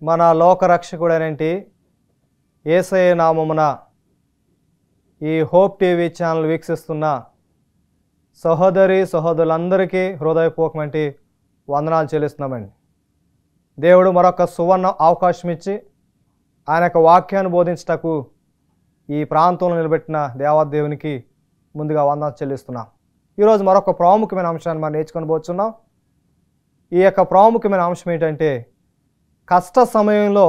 మన లోకరక్షకుడైనటి యేసయ్య నామమున ఈ హోప్ టీవీ ఛానల్ వీక్షిస్తున్న సహోదరి సహోదరులందరికీ హృదయపూర్వకమైన వందనాలు చెల్లిస్తున్నామండి. దేవుడు మరొక సువర్ణ అవకాశం ఇచ్చి ఆయన యొక్క వాక్యాన్ని బోధించటకు ఈ ప్రాంతంలో నిలబెట్టిన దేవాదేవునికి ముందుగా వందనాలు చెల్లిస్తున్నాం. ఈరోజు మరొక ప్రాముఖ్యమైన అంశాన్ని మనం నేర్చుకొని పోతున్నాం. ఈ యొక్క ప్రాముఖ్యమైన అంశం ఏంటంటే కష్ట సమయంలో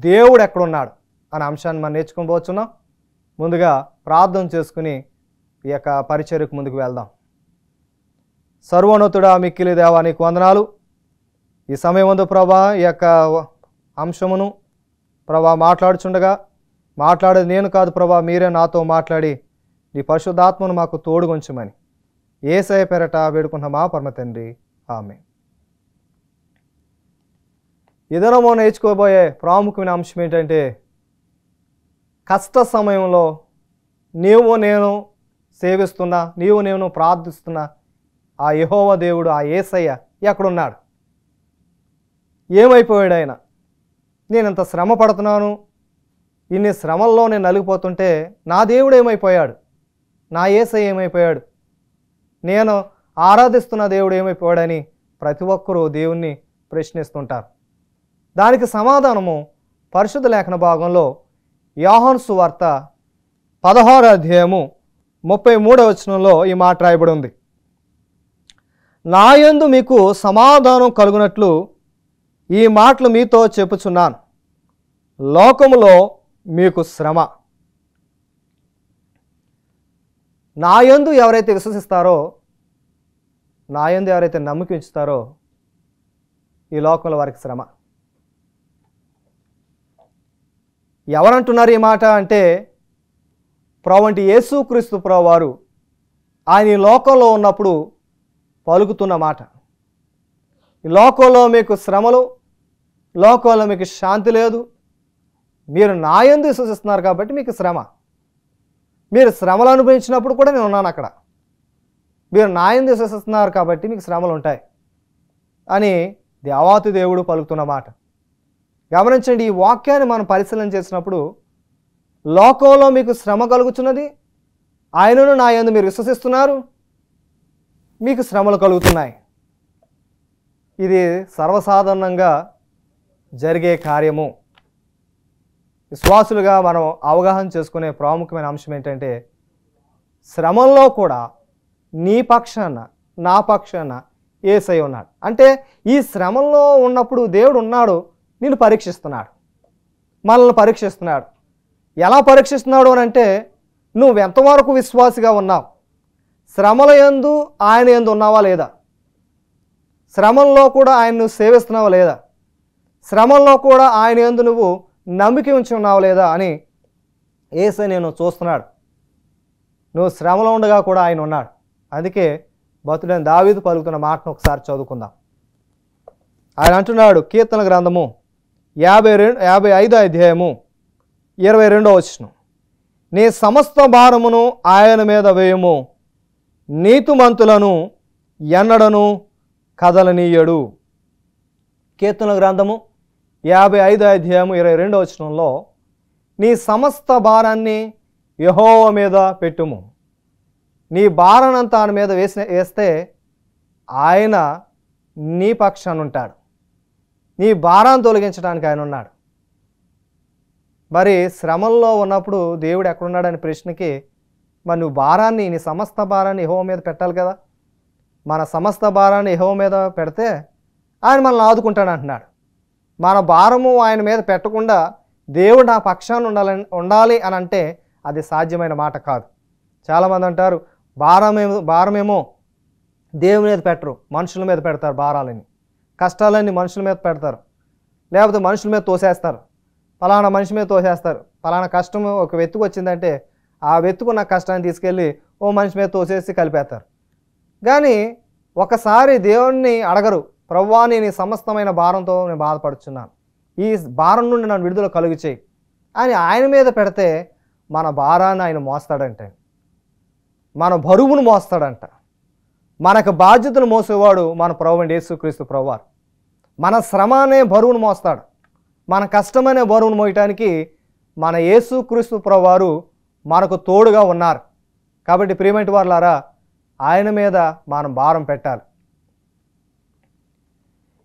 దేవుడు ఎక్కడున్నాడు అనే అంశాన్ని మనం నేర్చుకొని పోతున్నాం. ముందుగా ప్రార్థన చేసుకుని ఈ యొక్క పరిచర్యకు ముందుకు వెళ్దాం. సర్వోన్నతుడా మిక్కిలి దేవా నీకు వందనాలు. ఈ సమయం ముందు ప్రభా ఈ యొక్క అంశమును ప్రభా మాట్లాడుచుండగా మాట్లాడేది నేను కాదు ప్రభా, మీరే నాతో మాట్లాడి నీ పరిశుద్ధాత్మను మాకు తోడుగొంచమని యేసయ్య పేరట వేడుకున్న మా పరమ తండ్రి, ఆమేన్. ఇదనమో నేర్చుకోబోయే ప్రాముఖ్యమైన అంశం ఏంటంటే కష్ట సమయంలో నీవు నేను సేవిస్తున్నా, నీవు నేను ప్రార్థిస్తున్నా ఆ యెహోవా దేవుడు, ఆ యేసయ్య ఎక్కడున్నాడు? ఏమైపోయాడు ఆయన? నేను ఇంత శ్రమ పడుతున్నాను, ఇన్ని శ్రమల్లో నేను నలిగిపోతుంటే నా దేవుడు ఏమైపోయాడు? నా యేసయ్య ఏమైపోయాడు? నేను ఆరాధిస్తున్న దేవుడు ఏమైపోయాడని ప్రతి ఒక్కరూ దేవుణ్ణి ప్రశ్నిస్తుంటారు. దానికి సమాధానము పరిశుద్ధ లేఖన భాగంలో యోహాను సువార్త 16వ అధ్యాయము 33వ వచనంలో ఈ మాట రాయబడి ఉంది. నా యందు మీకు సమాధానం కలుగునట్లు ఈ మాటలు మీతో చెప్పుచున్నాను, లోకములో మీకు శ్రమ. నా యందు ఎవరైతే విశ్వసిస్తారో, నా యందు ఎవరైతే నమ్మకం ఉంచుతారో ఈ లోకంలో వారికి శ్రమ. ఎవరంటున్నారు ఈ మాట అంటే ప్రభువంటి యేసుక్రీస్తు ప్రభు వారు ఆయన ఈ లోకంలో ఉన్నప్పుడు పలుకుతున్న మాట. ఈ లోకంలో మీకు శ్రమలు, లోకంలో మీకు శాంతి లేదు, మీరు నా యందు విశ్వసిస్తున్నారు కాబట్టి మీకు శ్రమ. మీరు శ్రమలు అనుభవించినప్పుడు కూడా నేను ఉన్నాను అక్కడ. మీరు నా యందు విశ్వసిస్తున్నారు కాబట్టి మీకు శ్రమలు ఉంటాయి అని దేవాతి దేవుడు పలుకుతున్న మాట. గమనించండి, ఈ వాక్యాన్ని మనం పరిశీలన చేసినప్పుడు లోకంలో మీకు శ్రమ కలుగుతున్నది, ఆయనను నా యందు మీరు విశ్వసిస్తున్నారు, మీకు శ్రమలు కలుగుతున్నాయి. ఇది సర్వసాధారణంగా జరిగే కార్యము. విశ్వాసులుగా మనం అవగాహన చేసుకునే ప్రాముఖ్యమైన అంశం ఏంటంటే శ్రమల్లో కూడా నీ పక్షాన నా పక్షాన యేసయ్య ఉన్నాడు. అంటే ఈ శ్రమల్లో ఉన్నప్పుడు దేవుడు ఉన్నాడు, నిన్ను పరీక్షిస్తున్నాడు, మనల్ని పరీక్షిస్తున్నాడు. ఎలా పరీక్షిస్తున్నాడు అని అంటే నువ్వు ఎంతవరకు విశ్వాసిగా ఉన్నావు, శ్రమల యందు ఆయన యందు ఉన్నావా లేదా, శ్రమల్లో కూడా ఆయన నువ్వు సేవిస్తున్నావా లేదా, శ్రమల్లో కూడా ఆయన యందు నువ్వు నమ్మిక ఉంచి ఉన్నావా లేదా అని యేసయ్య నేను చూస్తున్నాడు. నువ్వు శ్రమలో ఉండగా కూడా ఆయన ఉన్నాడు. అందుకే భక్తుడైన దావీదు పలుకుతున్న మాటను ఒకసారి చదువుకుందాం. ఆయన అంటున్నాడు, కీర్తన గ్రంథము 55వ అధ్యాయము 22వ వచనం, నీ సమస్త భారమును ఆయన మీద వేయము, నీతిమంతులను ఎన్నడను కదలనీయడు. కీర్తన గ్రంథము 55వ అధ్యాయము 22వ వచనంలో నీ సమస్త భారాన్ని యెహోవా మీద పెట్టుము, నీ భారానంతా ఆయన మీద వేస్తే ఆయన నీ పక్షాన ఉంటాడు, నీ భారాన్ని తొలగించడానికి ఆయన ఉన్నాడు. మరి శ్రమల్లో ఉన్నప్పుడు దేవుడు ఎక్కడున్నాడని ప్రశ్నకి మరి నువ్వు భారాన్ని, నీ సమస్త భారాన్ని యెహోవా మీద పెట్టాలి కదా. మన సమస్త భారాన్ని యెహోవా మీద పెడితే ఆయన మనల్ని ఆదుకుంటాడు అంటున్నాడు. మన భారము ఆయన మీద పెట్టకుండా దేవుడు నా పక్షాన ఉండాలి అని అంటే అది సాధ్యమైన మాట కాదు. చాలామంది అంటారు భారమేమో దేవుని మీద పెట్టరు, మనుషుల మీద పెడతారు భారాలని, కష్టాలన్నీ మనుషుల మీద పెడతారు, లేకపోతే మనుషుల మీద తోసేస్తారు, ఫలానా మనిషి మీద తోసేస్తారు. ఫలానా కష్టం ఒక వెతుకు వచ్చిందంటే ఆ వెతుకున్న కష్టాన్ని తీసుకెళ్ళి ఓ మనిషి మీద తోసేసి కలిపేస్తారు. కానీ ఒకసారి దేవుణ్ణి అడగరు, ప్రభువా నీ సమస్తమైన భారంతో నేను బాధపడుచున్నాను, ఈ భారం నుండి నన్ను విడుదల కలుగు చేయి అని ఆయన మీద పెడితే మన భారాన్ని ఆయన మోస్తాడంటే, మన బరువును మోస్తాడంట. మనకు బాధ్యతను మోసేవాడు మన ప్రభువైన యేసుక్రీస్తు ప్రభువారు. మన శ్రమ అనే బరువును మోస్తాడు. మన కష్టమనే బరువును మోయటానికి మన యేసుక్రీస్తు ప్రభువారు మనకు తోడుగా ఉన్నారు. కాబట్టి ప్రియమైన వారులారా, ఆయన మీద మనం భారం పెట్టాలి.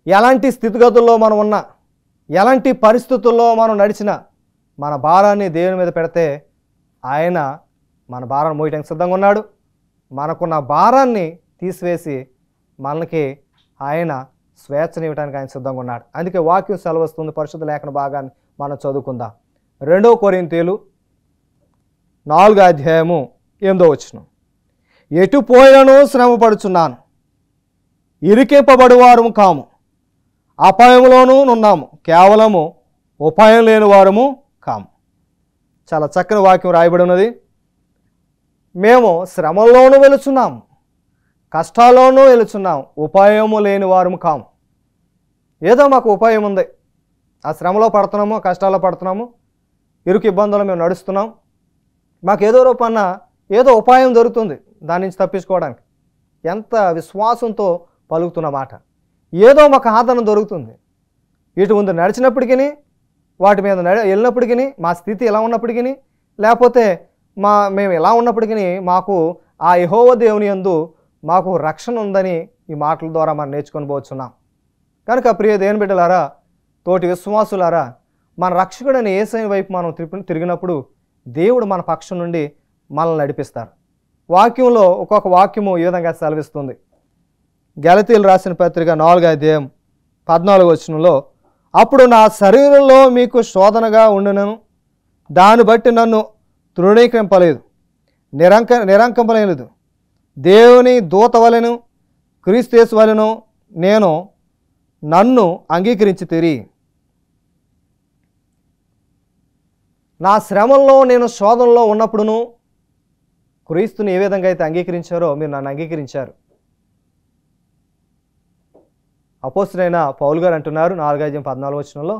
ఎలాంటి స్థితిగతుల్లో మనం ఉన్నా, ఎలాంటి పరిస్థితుల్లో మనం నడిచినా మన భారాన్ని దేవుని మీద పెడితే ఆయన మన భారాన్ని మోయటానికి సిద్ధంగా ఉన్నాడు. మనకున్న భారాన్ని తీసివేసి మనకి ఆయన స్వేచ్ఛనివ్వడానికి ఆయన సిద్ధంగా ఉన్నాడు. అందుకే వాక్యం సెలవుస్తుంది. పరిశుద్ధ లేఖన భాగాన్ని మనం చదువుకుందాం. 2 కొరింథీయులు 4:8 ఎటు పోయినను శ్రమపడుచున్నాను, ఇరికింపబడువారము కాము, అపాయంలోనూ నున్నాము, కేవలము ఉపాయం లేని వారము కాము. చాలా చక్కని వాక్యం రాయబడి ఉన్నది. మేము శ్రమల్లోనూ వెళుచున్నాము, కష్టాల్లోనూ వెళుచున్నాము, ఉపాయము లేని వారము కాము. ఏదో మాకు ఉపాయం ఉంది. ఆ శ్రమలో పడుతున్నాము, కష్టాల్లో పడుతున్నాము, ఇరుకు ఇబ్బందులు మేము నడుస్తున్నాం. మాకు ఏదో రూపాన ఏదో ఉపాయం దొరుకుతుంది దాని నుంచి తప్పించుకోవడానికి. ఎంత విశ్వాసంతో పలుకుతున్న మాట. ఏదో మాకు ఆదరణ దొరుకుతుంది. ఇటు ముందు నడిచినప్పటికీ, వాటి మీద వెళ్ళినప్పటికీ, మా స్థితి ఎలా ఉన్నప్పటికీ, లేకపోతే మేము ఎలా ఉన్నప్పటికీ మాకు ఆ యెహోవా దేవుని యందు మాకు రక్షణ ఉందని ఈ మాటల ద్వారా మనం నేర్చుకొని పోతున్నాం. కనుక ప్రియ దేవుని బిడ్డలారా, తోటి విశ్వాసులారా, మన రక్షకుడైన యేసయ్య వైపు మనం తిరిగినప్పుడు దేవుడు మన పక్షం నుండి మనల్ని నడిపిస్తారు. వాక్యంలో ఒక్కొక్క వాక్యము ఈ విధంగా సెలవిస్తుంది. గలతీయులు రాసిన పత్రిక 4:14 అప్పుడు నా శరీరంలో మీకు శోధనగా ఉండునను, దాన్ని బట్టి నన్ను తృణీకరింపలేదు, నిరంకంపలేదు. దేవుని దూత వలెను క్రీస్తు యేసు వలెను నేను నన్ను అంగీకరించి తిరిగి. నా శ్రమల్లో, నేను శోధనలో ఉన్నప్పుడును క్రీస్తుని ఏ విధంగా అయితే అంగీకరించారో మీరు నన్ను అంగీకరించారు. అపోస్తలుడైన పౌలు గారు అంటున్నారు 4:14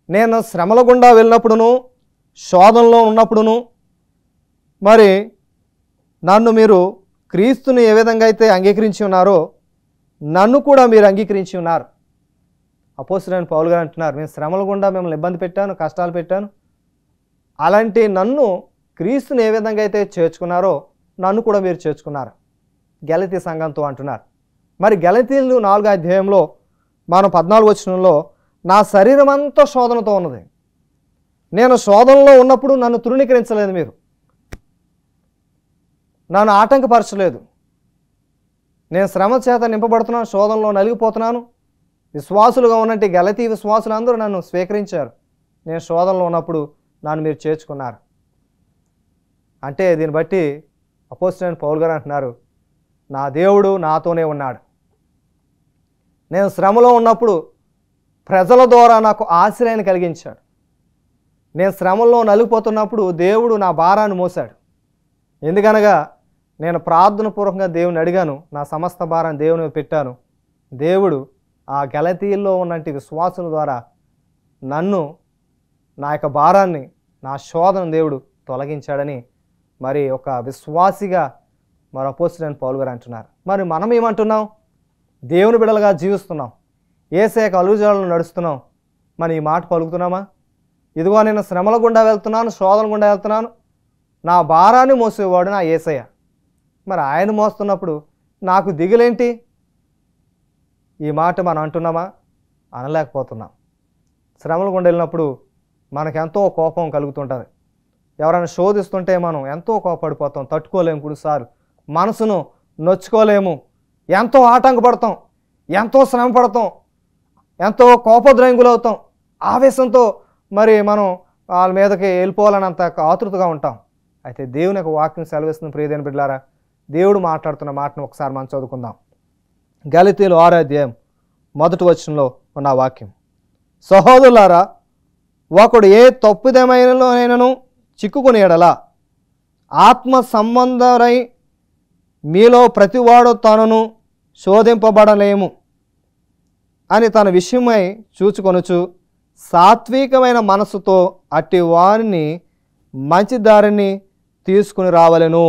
నేను శ్రమల గుండా వెళ్ళినప్పుడును, శోధనలో ఉన్నప్పుడును మరి నన్ను మీరు క్రీస్తుని ఏ విధంగా అయితే అంగీకరించి ఉన్నారో నన్ను కూడా మీరు అంగీకరించి ఉన్నారు. అపోస్తలుడైన పౌలు గారు అంటున్నారు, నేను శ్రమల గుండా మిమ్మల్ని ఇబ్బంది పెట్టాను, కష్టాలు పెట్టాను. అలాంటి నన్ను క్రీస్తుని ఏ విధంగా అయితే చేర్చుకున్నారో నన్ను కూడా మీరు చేర్చుకున్నారు. గలతీ సంఘంతో అంటున్నారు. మరి గలతీయులు 4 మనం 14 నా శరీరం అంతా శోధనతో ఉన్నది. నేను శోధనలో ఉన్నప్పుడు నన్ను తృణీకరించలేదు, మీరు నన్ను ఆటంకపరచలేదు. నేను శ్రమ చేత నింపబడుతున్నాను, శోధనలో నలిగిపోతున్నాను. విశ్వాసులుగా ఉన్నట్టు గలతీ విశ్వాసులు అందరూ నన్ను స్వీకరించారు. నేను శోధనలో ఉన్నప్పుడు నన్ను మీరు చేర్చుకున్నారు. అంటే దీన్ని బట్టి అపోస్తలుడైన పౌలు గారు అంటున్నారు, నా దేవుడు నాతోనే ఉన్నాడు. నేను శ్రమలో ఉన్నప్పుడు ప్రజల ద్వారా నాకు ఆశ్రయాన్ని కలిగించాడు. నేను శ్రమల్లో నలిగిపోతున్నప్పుడు దేవుడు నా భారాన్ని మోసాడు. ఎందుకనగా నేను ప్రార్థనపూర్వకంగా దేవుని అడిగాను, నా సమస్త భారాన్ని దేవుని మీద పెట్టాను. దేవుడు ఆ గలతీయుల్లో ఉన్నటువంటి విశ్వాసుల ద్వారా నన్ను, నా యొక్క భారాన్ని, నా శోధన దేవుడు తొలగించాడని మరి ఒక విశ్వాసిగా మరి అపోస్తలుడైన పౌలు గారు అంటున్నారు. మరి మనం ఏమంటున్నాం? దేవుని బిడ్డలుగా జీవిస్తున్నాం, యేసయ్య అలుగుజాడలను నడుస్తున్నాం. మరి ఈ మాట పలుకుతున్నామా? ఇదిగో నేను శ్రమల గుండా వెళ్తున్నాను, శోధన గుండా వెళ్తున్నాను, నా భారాన్ని మోసేవాడు నా యేసయ్య. మరి ఆయన మోస్తున్నప్పుడు నాకు దిగులేంటి? ఈ మాట మనం అంటున్నామా? అనలేకపోతున్నాం. శ్రమల గుండా వెళ్ళినప్పుడు మనకెంతో కోపం కలుగుతుంటుంది. ఎవరైనా శోధిస్తుంటే మనం ఎంతో కోపడిపోతాం, తట్టుకోలేము. కొన్నిసార్లు మనసును నొచ్చుకోలేము, ఎంతో ఆటంకపడతాం, ఎంతో శ్రమ పడతాం, ఎంతో కోపద్రయంగులవుతాం. ఆవేశంతో మరి మనం వాళ్ళ మీదకి వెళ్ళిపోవాలన్నంత ఆతృతగా ఉంటాం. అయితే దేవుని యొక్క వాక్యం సెలవిస్తున్న ప్రియమైన బిడ్డలారా, దేవుడు మాట్లాడుతున్న మాటను ఒకసారి మనం చదువుకుందాం. గలతీయులు 6:1 ఉన్న వాక్యం, సహోదరులారా, ఒకడు ఏ తప్పుదేమైనలోనైనను చిక్కుకుని ఎడలా ఆత్మ సంబంధరై మీలో ప్రతివాడు తనను శోధింపబడలేము అని తన విషయమై చూచుకొనుచు సాత్వికమైన మనసుతో అట్టి వారిని మంచి దారిని తీసుకుని రావలెను.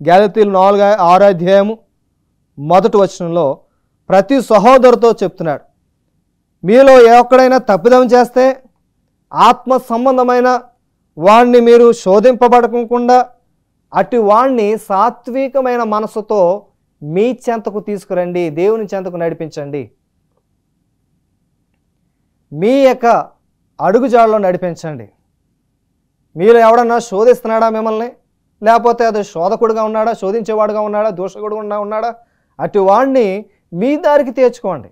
గలతీయులు 4:6 ప్రతి సహోదరుతో చెప్తున్నాడు, మీలో ఏ ఒక్కడైనా తప్పిదం చేస్తే ఆత్మ సంబంధమైన వాణ్ణి మీరు శోధింపబడకుండా అటు వాణ్ణి సాత్వికమైన మనసుతో మీ చెంతకు తీసుకురండి, దేవుని చెంతకు నడిపించండి. మీ యొక్క అడుగుజాడలో నడిపించండి. మీరు ఎవడన్నా శోధిస్తున్నాడా మిమ్మల్ని, లేకపోతే అది శోధకుడుగా ఉన్నాడా, శోధించేవాడుగా ఉన్నాడా, దూషకుడుగా ఉన్నాడా, అటు వాణ్ణి మీ దారికి తెచ్చుకోండి.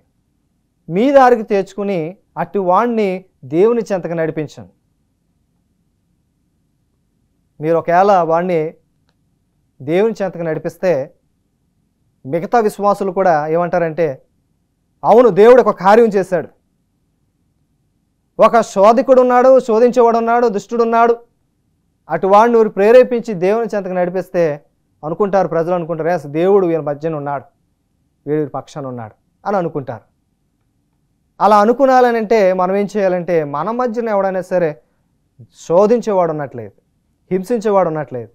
మీ దారికి తెచ్చుకుని అటు వాణ్ణి దేవుని చెంతకు నడిపించండి. మీరు ఒకవేళ వాణ్ణి దేవుని చెంతకు నడిపిస్తే మిగతా విశ్వాసులు కూడా ఏమంటారంటే, అవును దేవుడు ఒక కార్యం చేశాడు, ఒక శోధకుడు ఉన్నాడు, శోధించేవాడు ఉన్నాడు, దుష్టుడున్నాడు, అటు వాడిని మీరు ప్రేరేపించి దేవుని చెంతకు నడిపిస్తే అనుకుంటారు, ప్రజలు అనుకుంటారు, ఎస్ దేవుడు వీరి మధ్యన ఉన్నాడు, వీరి పక్షాన ఉన్నాడు అని అనుకుంటారు. అలా అనుకునాలని అంటే మనం ఏం చేయాలంటే, మన మధ్యన ఎవడైనా సరే శోధించేవాడు ఉన్నట్లేదు, హింసించేవాడు ఉన్నట్లేదు,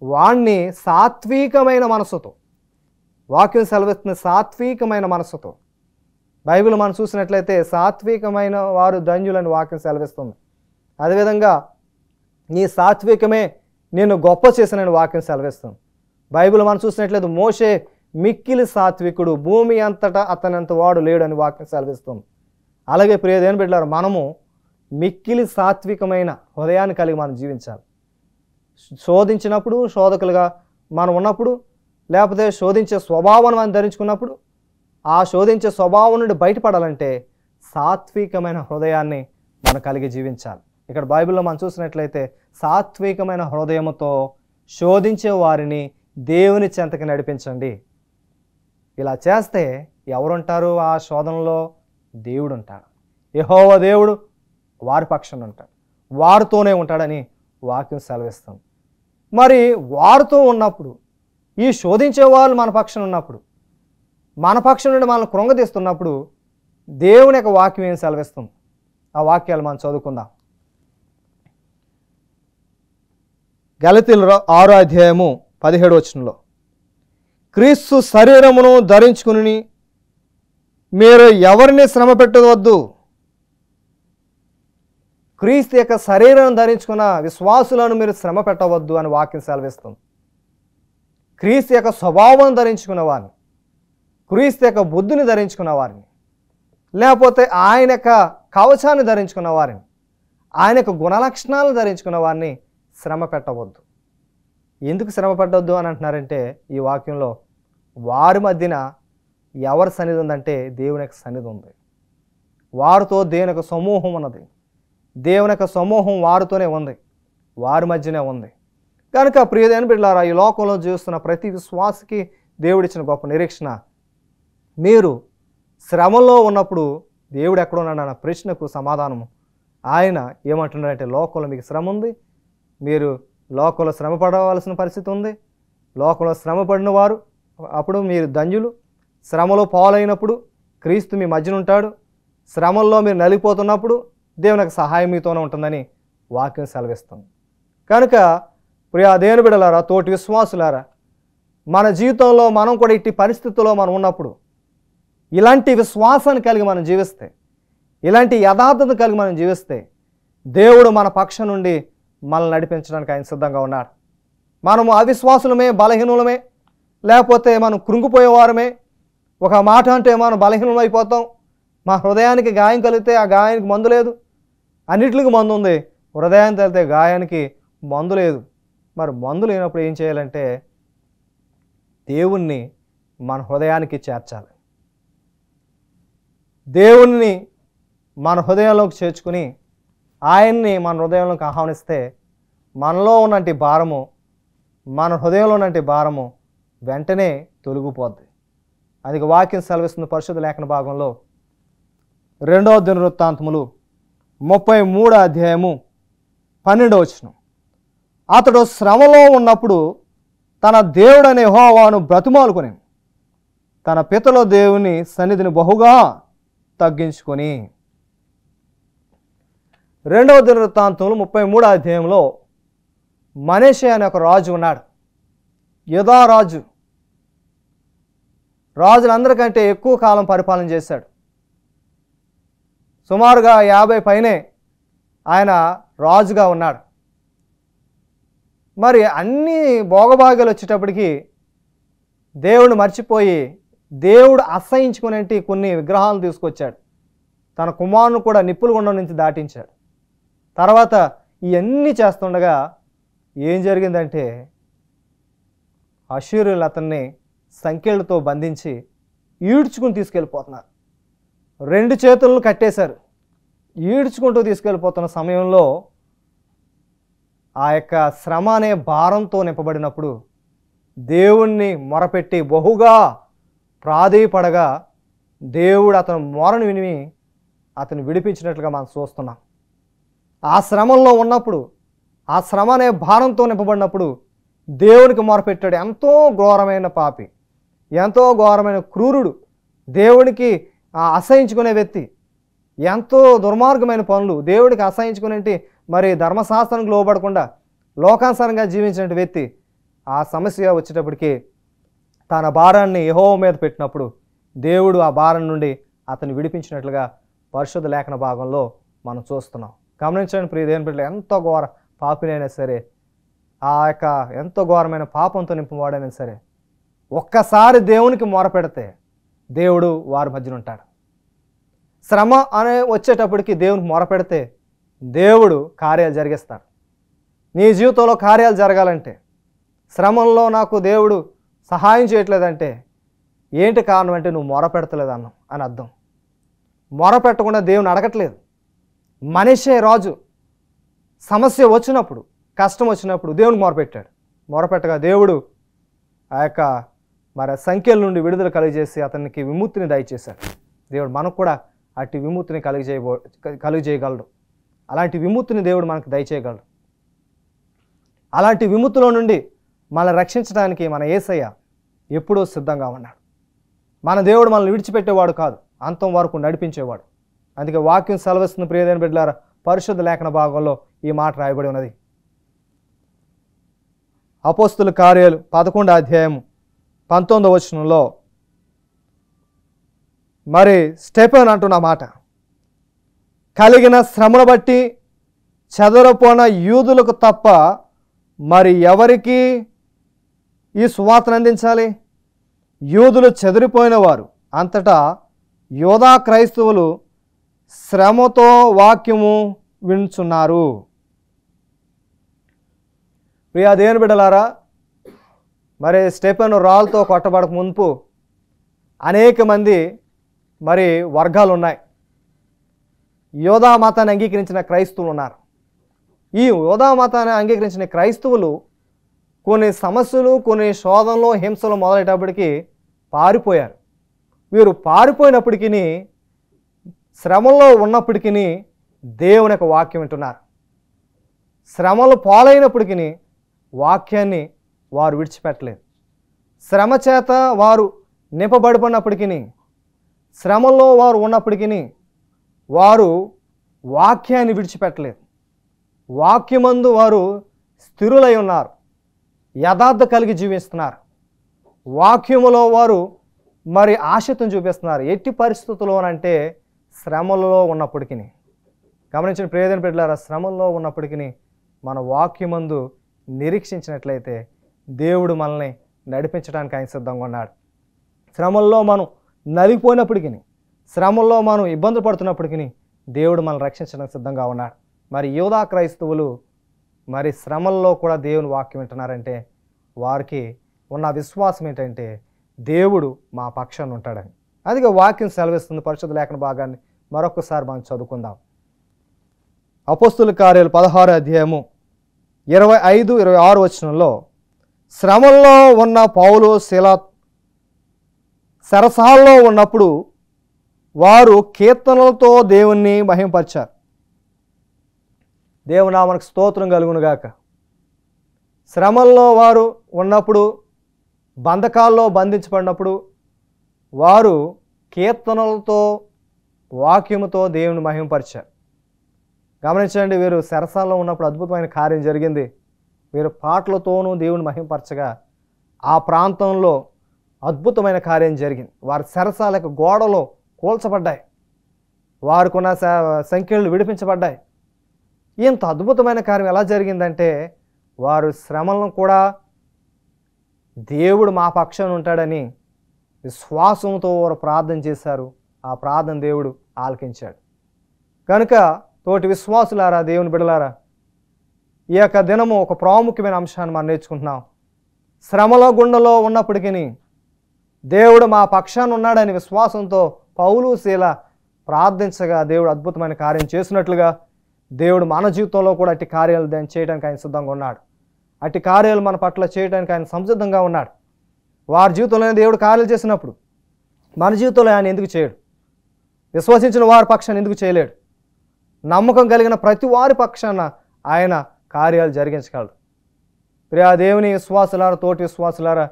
వాణ్ణి సాత్వికమైన మనసుతో, వాక్యం సెలవిస్తున్న సాత్వికమైన మనసుతో, బైబిల్ మనం చూసినట్లయితే సాత్వికమైన వారు ధన్యులని వాక్యం సెలవిస్తుంది. అదేవిధంగా నీ సాత్వికమే నిన్ను గొప్ప చేసినని వాక్యం సెలవిస్తుంది. బైబిల్ మనం చూసినట్లయితే మోషే మిక్కిలి సాత్వికుడు, భూమి అంతటా అతనంత వాడు లేడు అని వాక్యం సెలవిస్తుంది. అలాగే ప్రియ దేవుని బిడ్డలారా, మనము మిక్కిలి సాత్వికమైన హృదయాన్ని కలిగి మనం జీవించాలి. శోధించినప్పుడు, శోధకులుగా మనం ఉన్నప్పుడు, లేకపోతే శోధించే స్వభావాన్ని మనం ధరించుకున్నప్పుడు, ఆ శోధించే స్వభావం నుండి బయటపడాలంటే సాత్వికమైన హృదయాన్ని మనం కలిగి జీవించాలి. ఇక్కడ బైబిల్లో మనం చూసినట్లయితే సాత్వికమైన హృదయముతో శోధించే వారిని దేవుని చెంతకి నడిపించండి. ఇలా చేస్తే ఎవరుంటారు ఆ శోధనలో? దేవుడు ఉంటాడు. యెహోవా దేవుడు వారి పక్షాన ఉంటాడు, వారితోనే ఉంటాడని వాక్యం సెలవిస్తుంది. మరి వారితో ఉన్నప్పుడు, ఈ శోధించే వాళ్ళు మన పక్షాన ఉన్నప్పుడు, మన పక్షం నుండి మనల్ని కృంగతీస్తున్నప్పుడు దేవుని యొక్క వాక్యం ఏం సెలవిస్తుంది? ఆ వాక్యాలు మనం చదువుకుందాం. గలతీయుల 6:17 క్రీస్తు శరీరమును ధరించుకుని మీరు ఎవరిని శ్రమ పెట్టవద్దు. క్రీస్తు యొక్క శరీరం ధరించుకున్న విశ్వాసులను మీరు శ్రమ పెట్టవద్దు అని వాక్యం సెలవిస్తుంది. క్రీస్తు యొక్క స్వభావం ధరించుకున్న వారిని, క్రీస్తు యొక్క బుద్ధిని ధరించుకున్న వారిని, లేకపోతే ఆయన యొక్క కవచాన్ని ధరించుకున్న వారిని, ఆయన యొక్క గుణలక్షణాలను ధరించుకున్న వారిని శ్రమ పెట్టవద్దు. ఎందుకు శ్రమ పెట్టవద్దు అని అంటున్నారంటే, ఈ వాక్యంలో వారి మధ్యన ఎవరి సన్నిధి ఉందంటే దేవుని యొక్క సన్నిధి ఉంది. వారితో దేవుని యొక్క సమూహం ఉన్నది. దేవుని యొక్క సమూహం వారితోనే ఉంది, వారి మధ్యనే ఉంది. కనుక ప్రియమైన బిడ్డలారా, ఈ లోకంలో జీవిస్తున్న ప్రతి విశ్వాసికి దేవుడిచ్చిన గొప్ప నిరీక్షణ, మీరు శ్రమలో ఉన్నప్పుడు దేవుడు ఎక్కడున్నాడు అన్న ప్రశ్నకు సమాధానము ఆయన ఏమంటున్నాడంటే, లోకంలో మీకు శ్రమ ఉంది, మీరు లోకంలో శ్రమ పడవలసిన పరిస్థితి ఉంది, లోకంలో శ్రమ పడిన వారు అప్పుడు మీరు ధన్యులు. శ్రమలో పాలైనప్పుడు క్రీస్తు మీ మధ్యన ఉంటాడు. శ్రమల్లో మీరు నలిగిపోతున్నప్పుడు దేవుని యొక్క సహాయం మీతోనే ఉంటుందని వాక్యం సెలవిస్తుంది. కనుక ప్రియ దేవుని బిడ్డలారా, తోటి విశ్వాసులారా, మన జీవితంలో మనం కూడా ఇట్టి పరిస్థితుల్లో మనం ఉన్నప్పుడు ఇలాంటి విశ్వాసాన్ని కలిగి మనం జీవిస్తే, ఇలాంటి యథార్థత కలిగి మనం జీవిస్తే దేవుడు మన పక్షం నుండి మనల్ని నడిపించడానికి ఆయన సిద్ధంగా ఉన్నాడు. మనము అవిశ్వాసులమే, బలహీనులమే, లేకపోతే మనం కృంగిపోయేవారమే, ఒక మాట అంటే మనం బలహీనం అయిపోతాం. మా హృదయానికి గాయం కలిగితే ఆ గాయానికి మందు లేదు, అన్నిటికి మందు ఉంది, హృదయానికి తగిలితే గాయానికి మందు లేదు. మరి మందు లేనప్పుడు ఏం చేయాలంటే దేవుణ్ణి మన హృదయానికి చేర్చాలి. దేవుణ్ణి మన హృదయంలోకి చేర్చుకుని ఆయన్ని మన హృదయంలోకి ఆహ్వానిస్తే మనలో ఉన్నటి భారము, మన హృదయంలో ఉన్నటి భారము వెంటనే తొలగిపోద్ది. అందుకే వాక్యం సెలవిస్తున్న పరిశుద్ధ లేఖన భాగంలో 2వ దినవృత్తాంతములు 33:12 అతడు శ్రమలో ఉన్నప్పుడు తన దేవుడనే యెహోవాను బ్రతిమాలుకొని తన పితల దేవుని సన్నిధిని బహుగా తగ్గించుకొని. 2వ దినవృత్తాంతములు 33 మనష్షే అనే ఒక రాజు ఉన్నాడు. యూదా రాజు, రాజులందరికంటే ఎక్కువ కాలం పరిపాలన చేశాడు. సుమారుగా 50 పైనే ఆయన రాజుగా ఉన్నాడు. మరి అన్ని భోగభాగ్యాలు వచ్చేటప్పటికి దేవుడిని మర్చిపోయి దేవుడు అసహించుకునేటి కొన్ని విగ్రహాలను తీసుకొచ్చాడు. తన కుమారుని కూడా నిప్పుల గుండం నుంచి దాటించాడు. తర్వాత ఇవన్నీ చేస్తుండగా ఏం జరిగిందంటే అష్షూరీయులు అతన్ని సంకెళ్ళతో బంధించి ఈడ్చుకుని తీసుకెళ్ళిపోతున్నారు. 2 చేతులను కట్టేశారు. ఈడ్చుకుంటూ తీసుకెళ్ళిపోతున్న సమయంలో ఆ యొక్క శ్రమ అనే భారంతో నింపబడినప్పుడు దేవుణ్ణి మొరపెట్టి బహుగా ప్రాధేయపడగా దేవుడు అతని మొరను విని అతను విడిపించినట్లుగా మనం చూస్తున్నాం. ఆ శ్రమంలో ఉన్నప్పుడు, ఆ శ్రమ అనే భారంతో నింపబడినప్పుడు దేవునికి మొరపెట్టాడు. ఎంతో ఘోరమైన పాపి, ఎంతో ఘోరమైన క్రూరుడు, దేవునికి అసహించుకునే వ్యక్తి, ఎంతో దుర్మార్గమైన పనులు, దేవుడికి అసహించుకునేటి మరి ధర్మశాస్త్రానికి లోబడకుండా లోకానుసారంగా జీవించిన వ్యక్తి ఆ సమస్య వచ్చేటప్పటికి తన భారాన్ని యెహోవా మీద పెట్టినప్పుడు దేవుడు ఆ భారం నుండి అతన్ని విడిపించినట్లుగా పరిశుద్ధ లేఖన భాగంలో మనం చూస్తున్నాం. గమనించండి ప్రియ దేవుని బిడ్డలు, ఎంతో ఘోర పాపినైనా సరే, ఆ యొక్క ఎంతో ఘోరమైన పాపంతో నింపవాడైనా సరే ఒక్కసారి దేవునికి మొరపెడితే దేవుడు వారి మధ్యన ఉంటాడు. శ్రమ అనే వచ్చేటప్పటికి దేవునికి మొరపెడితే దేవుడు కార్యాలు జరిగిస్తాడు. నీ జీవితంలో కార్యాలు జరగాలంటే, శ్రమంలో నాకు దేవుడు సహాయం చేయట్లేదంటే ఏంటి కారణం అంటే నువ్వు మొరపెడతలేదు అన్నాం అని అర్థం. మొరపెట్టకుండా దేవుని అడగట్లేదు. మనిషే రాజు. సమస్య వచ్చినప్పుడు, కష్టం వచ్చినప్పుడు దేవునికి మొరపెట్టాడు. మొరపెట్టగా దేవుడు ఆ యొక్క మరి సంఖ్యల నుండి విడుదల కలుగజేసి అతనికి విముక్తిని దయచేశాడు. దేవుడు మనకు కూడా అట్టి విముక్తిని కలుగజేయగలడు. అలాంటి విముక్తిని దేవుడు మనకు దయచేయగలడు. అలాంటి విముక్తిలో నుండి మనల్ని రక్షించడానికి మన యేసయ్య ఎప్పుడూ సిద్ధంగా ఉన్నాడు. మన దేవుడు మనల్ని విడిచిపెట్టేవాడు కాదు, అంతం వరకు నడిపించేవాడు. అందుకే వాక్యం సెలవిస్తున్న ప్రియమైన బిడ్డలారా, పరిశుద్ధ లేఖన భాగంలో ఈ మాట రాయబడి ఉన్నది. అపోస్తుల కార్యాలు 11వ అధ్యాయం 19వ వచనంలో మరి స్టెఫెను అంటున్న మాట, కలిగిన శ్రమను బట్టి చెదరపోయిన యూదులకు తప్ప మరి ఎవరికి ఈ సువార్తను అందించాలి? యూదులు చెదిరిపోయిన వారు అంతటా యోధా క్రైస్తవులు శ్రమతో వాక్యము వినుచున్నారు. ప్రియా దేవుని బిడ్డలారా, మరి స్టెఫెను రాళ్ళతో కొట్టబడక మునుపు అనేక మంది మరి వర్గాలు ఉన్నాయి. యోధా మతాన్ని అంగీకరించిన క్రైస్తవులు ఉన్నారు. ఈ యోధా మతాన్ని అంగీకరించిన క్రైస్తవులు కొన్ని సమస్యలు, కొన్ని శోధనలు, హింసలు మొదలయ్యేటప్పటికీ పారిపోయారు. వీరు పారిపోయినప్పటికీ, శ్రమలో ఉన్నప్పటికీ దేవుని యొక్క వాక్యం వింటున్నారు. శ్రమలు పాలైనప్పటికీ వాక్యాన్ని వారు విడిచిపెట్టలేదు. శ్రమ చేత వారు నింపబడిపోయినప్పటికీ, శ్రమలో వారు ఉన్నప్పటికీ వారు వాక్యాన్ని విడిచిపెట్టలేదు. వాక్యమందు వారు స్థిరులై ఉన్నారు, యథార్థ కలిగి జీవిస్తున్నారు. వాక్యములో వారు మరి ఆశతను చూపిస్తున్నారు. ఎట్టి పరిస్థితుల్లోనంటే శ్రమలలో ఉన్నప్పటికీ. గమనించిన ప్రియమైన బిడ్డలారా, శ్రమల్లో ఉన్నప్పటికీ మన వాక్యమందు నిరీక్షించినట్లయితే దేవుడు మనల్ని నడిపించడానికి ఆయన సిద్ధంగా ఉన్నాడు. శ్రమల్లో మనం నలిగిపోయినప్పటికీ, శ్రమల్లో మనం ఇబ్బందులు పడుతున్నప్పటికీ దేవుడు మనల్ని రక్షించడానికి సిద్ధంగా ఉన్నాడు. మరి యోధా క్రైస్తవులు మరి శ్రమల్లో కూడా దేవుని వాక్యం వింటున్నారంటే వారికి ఉన్న విశ్వాసం ఏంటంటే దేవుడు మా పక్షాన ఉంటాడని. అందుకే వాక్యం సెలవిస్తుంది. పరిశుద్ధ లేఖన భాగాన్ని మరొకసారి మనం చదువుకుందాం. అపోస్తుల కార్యాలు 16వ అధ్యాయము 25-26 వచనంలో, శ్రమల్లో ఉన్న పౌలు శీల సరసాల్లో ఉన్నప్పుడు వారు కీర్తనలతో దేవుణ్ణి మహింపరిచారు. దేవునామనకు స్తోత్రం కలుగునుగాక. శ్రమల్లో వారు ఉన్నప్పుడు, బంధకాల్లో బంధించబడినప్పుడు వారు కీర్తనలతో, వాక్యముతో దేవుని మహింపరిచారు. గమనించండి, వీరు సరసాల్లో ఉన్నప్పుడు అద్భుతమైన కార్యం జరిగింది. వీరు పాటలతోనూ దేవుని మహింపరచగా ఆ ప్రాంతంలో అద్భుతమైన కార్యం జరిగింది. వారి సరసాలకు గోడలు కూల్చబడ్డాయి. వారికున్న సంఖ్యలు విడిపించబడ్డాయి. ఇంత అద్భుతమైన కార్యం ఎలా జరిగిందంటే, వారు శ్రమలను కూడా దేవుడు మా పక్షాన ఉంటాడని విశ్వాసంతో వారు ప్రార్థన చేశారు. ఆ ప్రార్థన దేవుడు ఆలకించాడు. కనుక తోటి విశ్వాసులారా, దేవుని బిడలారా, ఈ యొక్క దినము ఒక ప్రాముఖ్యమైన అంశాన్ని మనం నేర్చుకుంటున్నాం. శ్రమలో గుండెలో ఉన్నప్పటికీ దేవుడు మా పక్షాన ఉన్నాడని విశ్వాసంతో పౌలు శీల ప్రార్థించగా దేవుడు అద్భుతమైన కార్యం చేసినట్లుగా దేవుడు మన జీవితంలో కూడా అట్టి కార్యాలు చేయడానికి ఆయన సిద్ధంగా ఉన్నాడు. అట్టి కార్యాలు మన పట్ల చేయడానికి ఆయన సంసిద్ధంగా ఉన్నాడు. వారి జీవితంలోనే దేవుడు కార్యాలు చేసినప్పుడు మన జీవితంలో ఆయన ఎందుకు చేయడు? విశ్వసించిన వారి పక్షాన్ని ఎందుకు చేయలేడు? నమ్మకం కలిగిన ప్రతి వారి పక్షాన ఆయన కార్యాలు జరిగించగలడు. ప్రియా దేవుని విశ్వాసులారా, తోటి విశ్వాసులారా,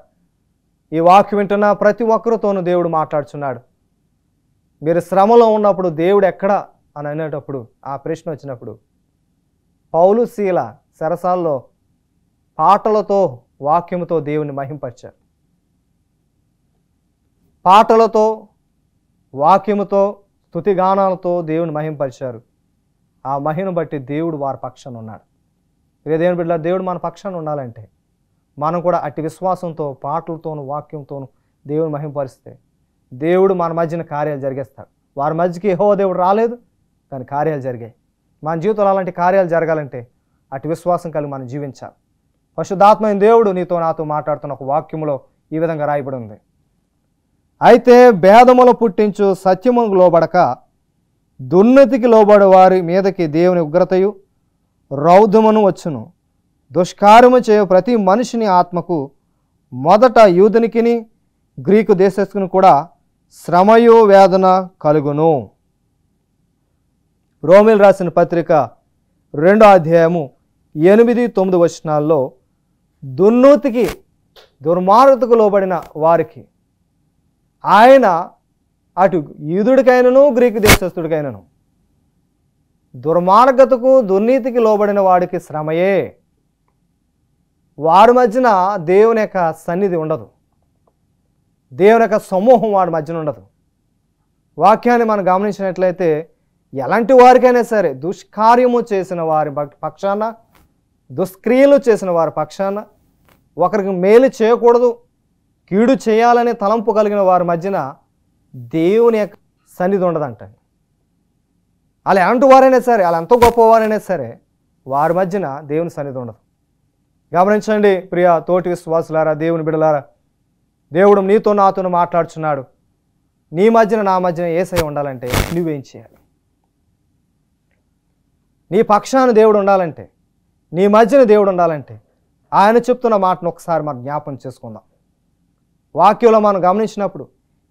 ఈ వాక్యం వింటున్న ప్రతి ఒక్కరితోనూ దేవుడు మాట్లాడుచున్నాడు. మీరు శ్రమలో ఉన్నప్పుడు దేవుడు ఎక్కడా అని అనేటప్పుడు, ఆ ప్రశ్న వచ్చినప్పుడు, పౌలు శీల సరసాల్లో పాటలతో వాక్యముతో దేవుని మహింపరిచారు. పాటలతో వాక్యముతో స్తుతిగానాలతో దేవుని మహింపరిచారు. ఆ మహిమను బట్టి దేవుడు వారి పక్షాన ఉన్నాడు. దేవుని బిడ్డ, దేవుడు మన పక్షాన ఉండాలంటే మనం కూడా అట్టి విశ్వాసంతో పాటలతోనూ వాక్యంతోనూ దేవుని మహింపరిస్తే దేవుడు మన మధ్యన కార్యాలు జరిగేస్తాడు. వారి మధ్యకి యెహోవా దేవుడు రాలేదు, కానీ కార్యాలు జరిగాయి. మన జీవితంలో అలాంటి కార్యాలు జరగాలంటే అటు విశ్వాసం కలిగి మనం జీవించాలి. పరిశుద్ధాత్మైన దేవుడు నీతో నాతో మాట్లాడుతున్న ఒక వాక్యములో ఈ విధంగా రాయబడి ఉంది. అయితే భేదములు పుట్టించు సత్యమును లోబడక దుర్నీతికి లోబడి వారి మీదకి దేవుని ఉగ్రతయు రౌద్రమును వచ్చును. దుష్కార్యము చేయు ప్రతి మనిషిని ఆత్మకు మొదట యూదునికిని గ్రీకు దేశస్థుని కూడా శ్రమయు వేదన కలుగును. రోమీలు రాసిన పత్రిక 2వ అధ్యాయము 8-9 వచనాల్లో దుర్నీతికి దుర్మార్గతకు లోబడిన వారికి ఆయన అటు యూదుడికైనను గ్రీకు దేశస్థుడికైనను దుర్మార్గతకు దుర్నీతికి లోబడిన వాడికి శ్రమయే. వారి మధ్యన దేవుని యొక్క సన్నిధి ఉండదు, దేవుని యొక్క సమూహం వాడి మధ్యన ఉండదు. వాక్యాన్ని మనం గమనించినట్లయితే ఎలాంటి వారికైనా సరే దుష్కార్యము చేసిన వారి పక్షాన, దుష్క్రియలు చేసిన వారి పక్షాన, ఒకరికి మేలు చేయకూడదు కీడు చేయాలనే తలంపు కలిగిన వారి మధ్యన దేవుని యొక్క సన్నిధి ఉండదంట. అలా ఎలాంటి వారైనా సరే, అలా ఎంతో గొప్పవారైనా సరే వారి మధ్యన దేవుని సన్నిధి ఉండదు. గమనించండి ప్రియ తోటి విశ్వాసులారా, దేవుని బిడలారా, దేవుడు నీతో నాతో మాట్లాడుచున్నాడు. నీ మధ్యన నా మధ్యన యేసయ్య ఉండాలంటే నువ్వేం చేయాలి? నీ పక్షాన దేవుడు ఉండాలంటే, నీ మధ్యన దేవుడు ఉండాలంటే ఆయన చెప్తున్న మాటను ఒకసారి మనం జ్ఞాపకం చేసుకుందాం. వాక్యంలో మనం గమనించినప్పుడు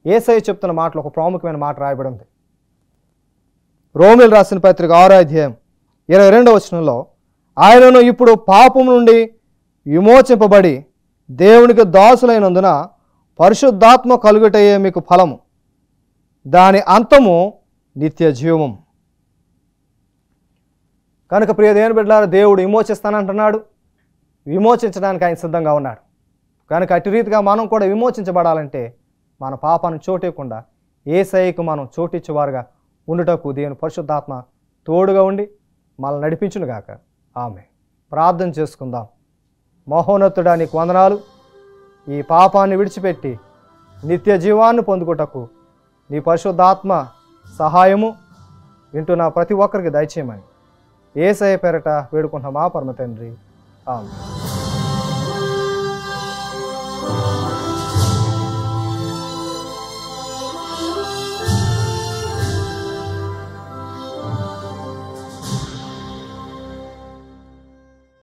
యేసయ్య చెప్తున్న మాటలో ఒక ప్రాముఖ్యమైన మాట రాయబడి ఉంది. రోమీలు రాసిన పత్రిక 6వ అధ్యాయం 22వ వచనంలో ఆయనను ఇప్పుడు పాపం నుండి విమోచింపబడి దేవునికి దాసులైనందున పరిశుద్ధాత్మ కలుగుటయే మీకు ఫలము, దాని అంతము నిత్య జీవము. కనుక ప్రియ దేవుని బిడ్డలారా, దేవుడు విమోచిస్తానంటున్నాడు. విమోచించడానికి ఆయన సిద్ధంగా ఉన్నాడు. కనుక అటు రీతిగా మనం కూడా విమోచించబడాలంటే మన పాపాన్ని చోటేయకుండా యేసయ్యకు మనం చోటిచ్చేవారుగా ఉండుటకు దేవుని పరిశుద్ధాత్మ తోడుగా ఉండి మనల్ని నడిపించునుగాక. ఆమె ప్రార్థన చేసుకుందాం. మహోన్నతుడా, నీకు వందనాలు. ఈ పాపాన్ని విడిచిపెట్టి నిత్య జీవాన్ని పొందుకుటకు నీ పరిశుద్ధాత్మ సహాయము వింటున్న ప్రతి ఒక్కరికి దయచేయమని యేసయ్య పేరట వేడుకుంటున్నాం మా పరమ తండ్రి. ఆమెన్.